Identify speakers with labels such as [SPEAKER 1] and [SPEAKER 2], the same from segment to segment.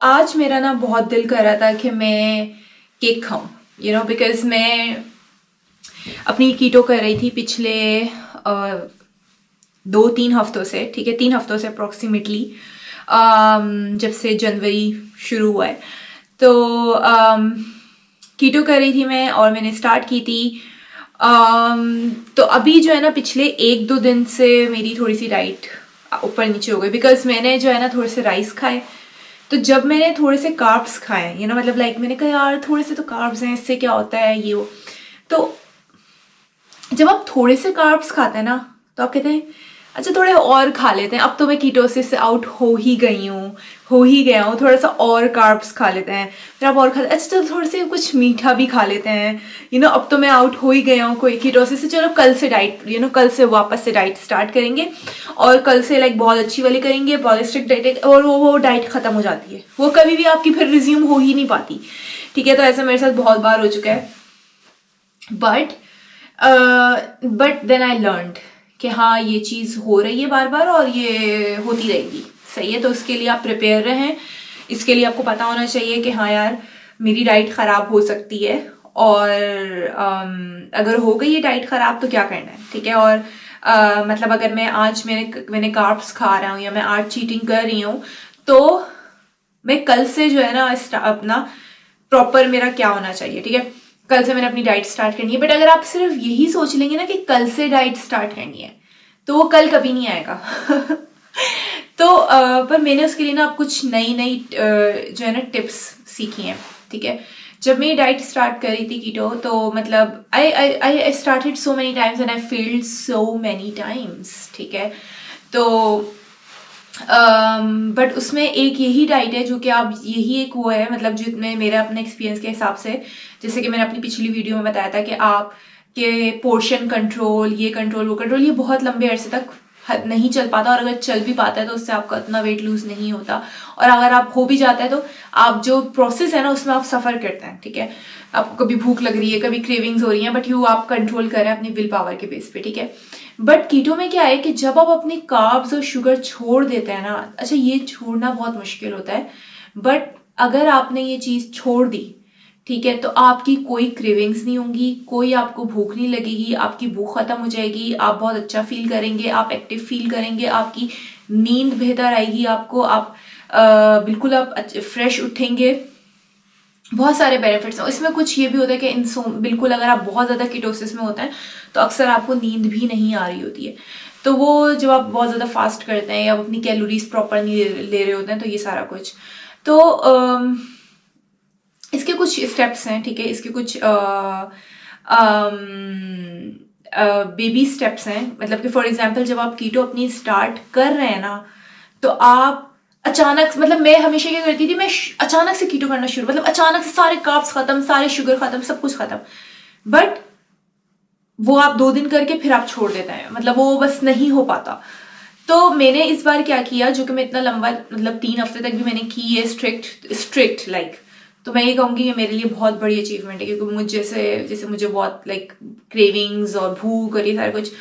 [SPEAKER 1] आज मेरा ना बहुत दिल कर रहा था कि मैं केक खाऊं, बिकॉज मैं अपनी कीटो कर रही थी पिछले 2-3 हफ्तों से। ठीक है, 3 हफ्तों से अप्रोक्सीमेटली, जब से जनवरी शुरू हुआ है। तो कीटो कर रही थी मैं और मैंने स्टार्ट की थी। तो अभी जो है ना पिछले 1-2 दिन से मेरी थोड़ी सी डाइट ऊपर नीचे हो गई, बिकॉज मैंने जो है ना थोड़े से राइस खाए। तो जब मैंने थोड़े से कार्ब्स खाए, मतलब लाइक मैंने कहा यार थोड़े से तो कार्ब्स हैं, इससे क्या होता है ये वो। तो जब आप थोड़े से कार्ब्स खाते हैं ना तो आप कहते हैं अच्छा थोड़े और खा लेते हैं। अब तो मैं कीटोसिस से आउट हो ही गया हूँ, थोड़ा सा और कार्ब्स खा लेते हैं। फिर आप और खाते अच्छा चलो थोड़े से कुछ मीठा भी खा लेते हैं। अब तो मैं आउट हो ही गया हूँ कोई कीटोसिस से, चलो कल से डाइट कल से वापस से डाइट स्टार्ट करेंगे और कल से लाइक बहुत अच्छी वाली करेंगे, बहुत स्ट्रिक्ट डाइट। और वो डाइट खत्म हो जाती है, वो कभी भी आपकी फिर रिज्यूम हो ही नहीं पाती। ठीक है, तो ऐसा मेरे साथ बहुत बार हो चुका है। बट देन आई लर्नड कि हाँ ये चीज़ हो रही है बार बार और ये होती रहेगी। सही है, तो इसके लिए आप प्रिपेयर रहें। इसके लिए आपको पता होना चाहिए कि हाँ यार मेरी डाइट ख़राब हो सकती है, और अगर हो गई है डाइट ख़राब तो क्या करना है। ठीक है, और मतलब अगर मैं आज मैंने कार्ब्स खा रहा हूँ या मैं आज चीटिंग कर रही हूँ, तो मैं कल से जो है ना अपना प्रॉपर मेरा क्या होना चाहिए। ठीक है, कल से मैंने अपनी डाइट स्टार्ट करनी है। बट अगर आप सिर्फ यही सोच लेंगे ना कि कल से डाइट स्टार्ट करनी है, तो वो कल कभी नहीं आएगा। तो पर मैंने उसके लिए ना अब कुछ नई नई जो है ना टिप्स सीखी हैं। ठीक है, जब मैं डाइट स्टार्ट कर रही थी कीटो, तो मतलब I started so many times and I failed so many times. ठीक है, तो बट उसमें एक यही डाइट है जो कि आप यही एक वो है, मतलब जितने मेरे अपने एक्सपीरियंस के हिसाब से, जैसे कि मैंने अपनी पिछली वीडियो में बताया था कि आप के पोर्शन कंट्रोल, ये कंट्रोल वो कंट्रोल, ये बहुत लंबे अरसे तक नहीं चल पाता, और अगर चल भी पाता है तो उससे आपका इतना वेट लूज नहीं होता। और अगर आप हो भी जाता है तो आप जो प्रोसेस है ना उसमें आप सफर करते हैं। ठीक है, आपको कभी भूख लग रही है, कभी क्रेविंग्स हो रही है, बट यू आप कंट्रोल कर रहे हैं अपनी विल पावर के बेस पे। ठीक है, बट कीटो में क्या है कि जब आप अपने कार्ब्स और शुगर छोड़ देते हैं ना, अच्छा ये छोड़ना बहुत मुश्किल होता है, बट अगर आपने ये चीज छोड़ दी, ठीक है, तो आपकी कोई क्रेविंग्स नहीं होंगी, कोई आपको भूख नहीं लगेगी, आपकी भूख खत्म हो जाएगी, आप बहुत अच्छा फील करेंगे, आप एक्टिव फील करेंगे, आपकी नींद बेहतर आएगी आपको, आप बिल्कुल आप फ्रेश उठेंगे। बहुत सारे बेनिफिट्स हैं इसमें। कुछ ये भी होता है कि बिल्कुल अगर आप बहुत ज़्यादा कीटोसिस में होते हैं तो अक्सर आपको नींद भी नहीं आ रही होती है। तो वो जब आप बहुत ज़्यादा फास्ट करते हैं या आप अपनी कैलोरीज प्रॉपर नहीं ले रहे होते हैं, तो ये सारा कुछ। तो इसके कुछ स्टेप्स हैं। ठीक है, इसके कुछ बेबी स्टेप्स हैं। मतलब कि फॉर एग्जांपल जब आप कीटो अपनी स्टार्ट कर रहे हैं ना, तो आप अचानक, मतलब मैं हमेशा क्या करती थी, मैं अचानक से कीटो करना शुरू, मतलब अचानक से सारे कार्ब्स खत्म, सारे शुगर खत्म, सब कुछ खत्म। बट वो आप 2 दिन करके फिर आप छोड़ देते हैं, मतलब वो बस नहीं हो पाता। तो मैंने इस बार क्या किया, जो कि मैं इतना लंबा, मतलब 3 हफ्ते तक भी मैंने की है स्ट्रिक्ट लाइक, तो मैं ये कहूँगी कि मेरे लिए बहुत बड़ी अचीवमेंट है, क्योंकि मुझे जैसे मुझे बहुत लाइक क्रेविंग्स और भूख और ये सारा कुछ।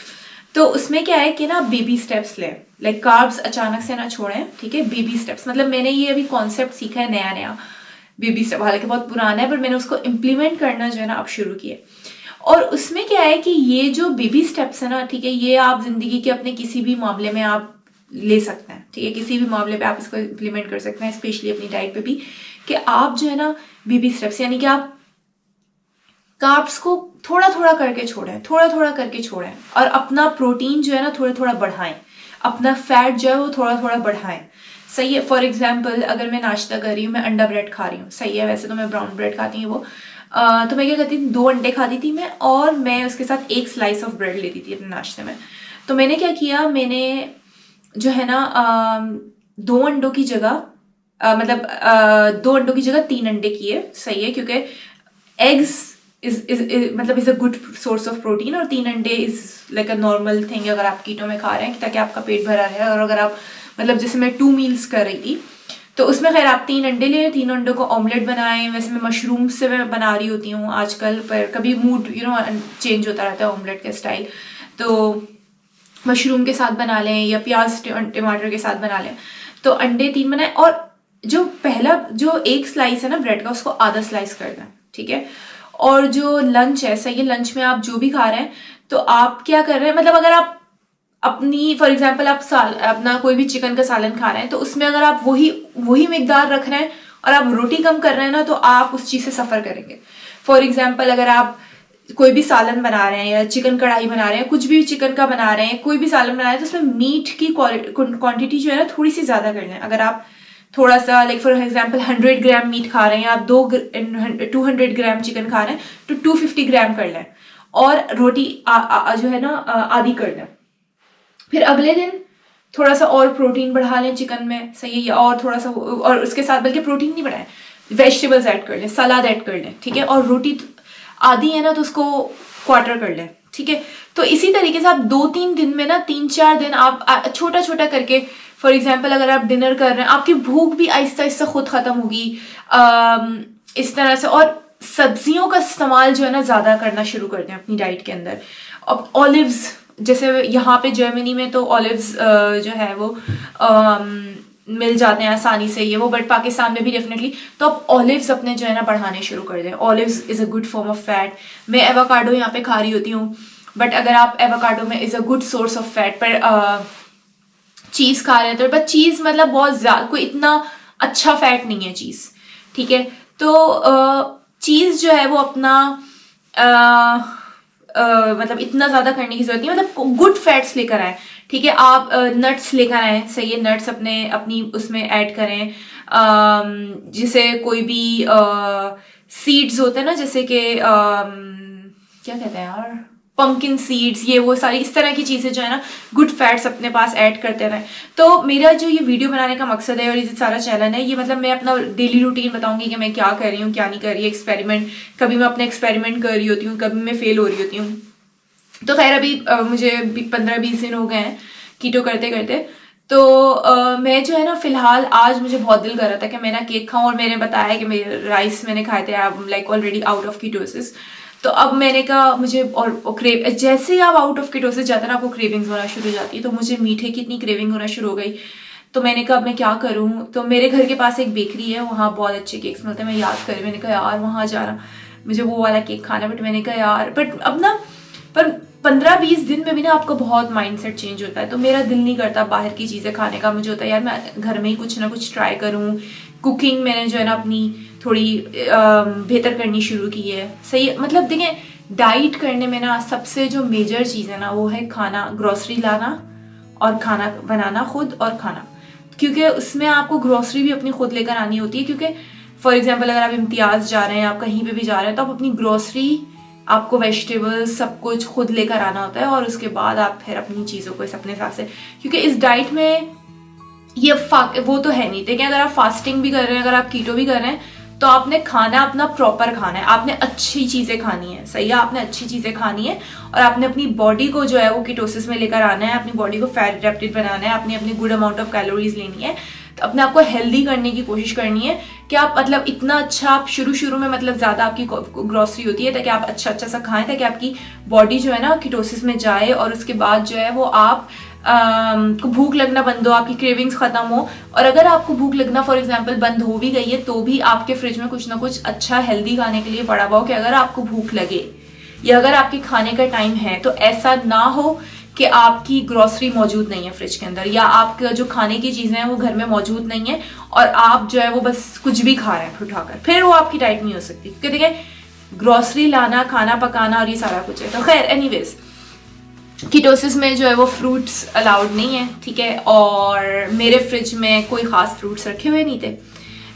[SPEAKER 1] तो उसमें क्या है कि ना बेबी स्टेप्स लें, लाइक कार्ब्स अचानक से ना छोड़ें। ठीक है, बेबी स्टेप्स, मतलब मैंने ये अभी कॉन्सेप्ट सीखा है नया नया, बेबी स्टेप, हालांकि बहुत पुराना है, पर मैंने उसको इम्प्लीमेंट करना जो है ना अब शुरू किया। और उसमें क्या है कि ये जो बेबी स्टेप्स है ना, ठीक है, ये आप जिंदगी के अपने किसी भी मामले में आप ले सकते हैं। ठीक है, किसी भी मामले पे आप इसको इम्प्लीमेंट कर सकते हैं, स्पेशली अपनी डाइट पे भी, कि आप जो है ना बेबी स्टेप्स, यानी कि आप कार्ब्स को थोड़ा थोड़ा करके छोड़ें, थोड़ा थोड़ा करके छोड़ें, और अपना प्रोटीन जो है ना थोड़ा थोड़ा बढ़ाएं, अपना फैट जो है वो थोड़ा थोड़ा बढ़ाएं। सही है, फॉर एग्जाम्पल अगर मैं नाश्ता कर रही हूँ, मैं अंडा ब्रेड खा रही हूँ, सही है, वैसे तो मैं ब्राउन ब्रेड खाती हूँ वो, तो मैं क्या करती थी, 2 अंडे खाती थी मैं, और मैं उसके साथ एक स्लाइस ऑफ ब्रेड लेती थी अपने नाश्ते में। तो मैंने क्या किया, मैंने जो है ना 2 अंडों की जगह मतलब 2 अंडों की जगह 3 अंडे किए। सही है, क्योंकि एग्स इज मतलब is a good source of protein, और 3 अंडे is like a normal thing अगर आप कीटो में खा रहे हैं, ताकि आपका पेट भरा रहे। और अगर आप, मतलब जैसे मैं 2 मील्स कर रही थी, तो उसमें खैर आप 3 अंडे लें, 3 अंडों को ऑमलेट बनाएं। वैसे मैं मशरूम से मैं बना रही होती हूँ आजकल, पर कभी मूड चेंज होता रहता है ऑमलेट का स्टाइल, तो मशरूम के साथ बना लें या प्याज टमाटर के साथ बना लें। तो अंडे 3 बनाए, और जो पहला जो एक स्लाइस है ना ब्रेड का, उसको आधा स्लाइस कर दें, ठीक है। और जो लंच है, सही है, लंच में आप जो भी खा रहे हैं तो आप क्या कर रहे हैं, मतलब अगर आप अपनी फॉर एग्जाम्पल आप अपना कोई भी चिकन का सालन खा रहे हैं तो उसमें अगर आप वही मिकदार रख रहे हैं और आप रोटी कम कर रहे हैं ना, तो आप उस चीज से सफर करेंगे। फॉर एग्जाम्पल अगर आप कोई भी सालन बना रहे हैं या चिकन कढ़ाई बना रहे हैं, कुछ भी चिकन का बना रहे हैं, कोई भी सालन बना रहे हैं, तो उसमें मीट की क्वांटिटी जो है ना थोड़ी सी ज्यादा कर लें। अगर आप थोड़ा सा like for example 100 gram meat खा रहे हैं, आप 200 ग्राम चिकन खा रहे हैं तो 250 ग्राम कर लें, और रोटी जो है ना आधी कर लें। फिर अगले दिन थोड़ा सा और प्रोटीन बढ़ा लें चिकन में, सही है, और थोड़ा सा, और उसके साथ बल्कि प्रोटीन नहीं बढ़ाएं, वेजिटेबल्स ऐड कर लें, सलाद ऐड कर लें, ठीक है। और रोटी आधी है ना तो उसको क्वार्टर कर लें, ठीक है। तो इसी तरीके से आप 2-3 दिन में ना 3-4 दिन आप छोटा छोटा करके, फॉर एग्जाम्पल अगर आप डिनर कर रहे हैं, आपकी भूख भी आहिस्ता आहिस्ता खुद खत्म होगी इस तरह से। और सब्जियों का इस्तेमाल जो है ना ज्यादा करना शुरू कर दें अपनी डाइट के अंदर। अब ऑलिव्स, जैसे यहाँ पे जर्मनी में तो ऑलिव्स जो है वो मिल जाते हैं आसानी से, ये वो, बट पाकिस्तान में भी डेफिनेटली। तो आप ऑलिव्स अपने जो है ना बढ़ाने शुरू कर दें। Olives is a good form of fat. मैं एवोकाडो यहाँ पे खा रही होती हूँ, बट अगर आप एवोकाडो में is a good source of fat. पर चीज खा रहे हैं तो, बट चीज मतलब बहुत ज्यादा कोई इतना अच्छा फैट नहीं है चीज, ठीक है। तो चीज जो है वो अपना मतलब इतना ज्यादा करने की जरूरत नहीं, मतलब गुड फैट्स लेकर आए, ठीक है। आप नट्स लेकर आए, सही है, नट्स अपनी उसमें ऐड करें। जिसे कोई भी सीड्स होते हैं ना, जैसे कि क्या कहते हैं यार, पंकिन सीड्स, ये वो सारी इस तरह की चीजें जो है ना गुड फैट्स अपने पास ऐड करते रहें। तो मेरा जो ये वीडियो बनाने का मकसद है और ये सारा चैनल है, ये मतलब मैं अपना डेली रूटीन बताऊंगी कि मैं क्या कर रही हूँ क्या नहीं कर रही, एक्सपेरिमेंट, कभी मैं अपने एक्सपेरिमेंट कर रही होती हूँ, कभी मैं फेल हो रही होती हूँ। तो खैर अभी मुझे 15-20 दिन हो गए हैं कीटो करते करते। तो मैं जो है ना फिलहाल आज मुझे बहुत दिल कर रहा था कि मैं ना केक खाऊं, और मैंने बताया कि मेरे राइस मैंने खाए थे, I am like already out of ketosis. तो अब मैंने कहा मुझे और क्रेव, जैसे ही आप आउट ऑफ कीटोसिस जाते हैं ना आपको क्रेविंग्स होना शुरू हो जाती है। तो मुझे मीठे की इतनी क्रेविंग होना शुरू हो गई, तो मैंने कहा अब मैं क्या करूं। तो मेरे घर के पास एक बेकरी है, वहाँ बहुत अच्छे केक्स मिलते हैं। मैं याद करी, मैंने कहा यार वहाँ जाना, मुझे वो वाला केक खाना। बट मैंने कहा यार, बट अब ना, पर 15-20 दिन में भी ना आपका बहुत माइंडसेट चेंज होता है। तो मेरा दिल नहीं करता बाहर की चीज़ें खाने का, मुझे होता है यार मैं घर में ही कुछ ना कुछ ट्राई करूँ। कुकिंग मैंने जो है ना अपनी थोड़ी बेहतर करनी शुरू की है, सही। मतलब देखें, डाइट करने में ना सबसे जो मेजर चीज़ है ना वो है खाना, ग्रोसरी लाना और खाना बनाना खुद और खाना। क्योंकि उसमें आपको ग्रोसरी भी अपनी खुद लेकर आनी होती है। क्योंकि फॉर एग्जाम्पल अगर आप इम्तियाज़ जा रहे हैं, आप कहीं पे भी जा रहे हैं, तो आप अपनी ग्रोसरी, आपको वेजिटेबल्स सब कुछ खुद लेकर आना होता है, और उसके बाद आप फिर अपनी चीज़ों को अपने हिसाब से, क्योंकि इस डाइट में ये वो तो है नहीं। देखिए अगर आप फास्टिंग भी कर रहे हैं, अगर आप कीटो भी कर रहे हैं, तो आपने खाना अपना प्रॉपर खाना है, आपने अच्छी चीज़ें खानी है, सही है, आपने अच्छी चीज़ें खानी है। और आपने अपनी बॉडी को जो है वो कीटोसिस में लेकर आना है, अपनी बॉडी को फैट एडेप्टेड बनाना है, आपने अपनी गुड अमाउंट ऑफ कैलोरीज लेनी है, तो अपने आप को हेल्दी करने की कोशिश करनी है कि आप मतलब इतना अच्छा, आप शुरू में मतलब ज़्यादा आपकी ग्रोसरी होती है ताकि आप अच्छा सा खाएं, ताकि आपकी बॉडी जो है ना कीटोसिस में जाए, और उसके बाद जो है वो आप को भूख लगना बंद हो, आपकी क्रेविंग्स खत्म हो। और अगर आपको भूख लगना फॉर एग्जांपल बंद हो भी गई है, तो भी आपके फ्रिज में कुछ ना कुछ अच्छा हेल्दी खाने के लिए पड़ा हुआ हो, कि अगर आपको भूख लगे या अगर आपके खाने का टाइम है, तो ऐसा ना हो कि आपकी ग्रोसरी मौजूद नहीं है फ्रिज के अंदर, या आपके जो खाने की चीजें हैं वो घर में मौजूद नहीं है, और आप जो है वो बस कुछ भी खा रहे हैं उठाकर, फिर वो आपकी डाइट नहीं हो सकती। क्योंकि देखिए ग्रोसरी लाना, खाना पकाना और ये सारा कुछ है। तो खैर एनीवेज, कीटोसिस में जो है वो फ्रूट्स अलाउड नहीं है, ठीक है। और मेरे फ्रिज में कोई खास फ्रूट्स रखे हुए नहीं थे,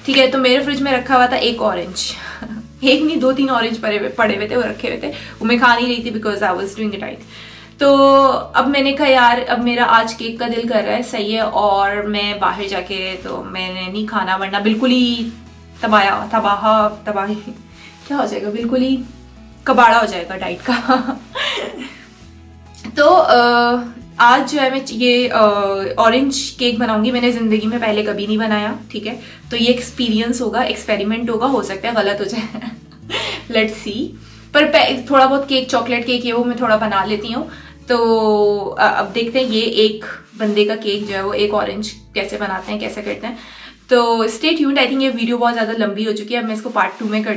[SPEAKER 1] ठीक है। तो मेरे फ्रिज में रखा हुआ था एक ऑरेंज एक नहीं 2-3 ऑरेंज पड़े हुए थे, वो रखे हुए थे, वो मैं खा नहीं रही थी because I was doing it right. तो अब मैंने कहा यार अब मेरा आज केक का दिल कर रहा है, सही है, और मैं बाहर जाके तो मैंने नहीं खाना, वरना बिल्कुल ही तबाही क्या हो जाएगा, बिल्कुल ही कबाड़ा हो जाएगा डाइट का तो आज जो है मैं ये ऑरेंज केक बनाऊंगी। मैंने जिंदगी में पहले कभी नहीं बनाया, ठीक है। तो ये एक्सपीरियंस होगा, एक्सपेरिमेंट होगा, हो सकता है गलत हो जाए लेट्स सी। पर थोड़ा बहुत केक, चॉकलेट केक ये वो मैं थोड़ा बना लेती हूँ। तो अब देखते हैं ये एक बंदे का केक जो है वो एक ऑरेंज कैसे बनाते हैं, कैसे करते हैं। तो स्टे ट्यून्ड। आई थिंक ये वीडियो बहुत ज़्यादा लंबी हो चुकी है, अब मैं इसको पार्ट 2 में करती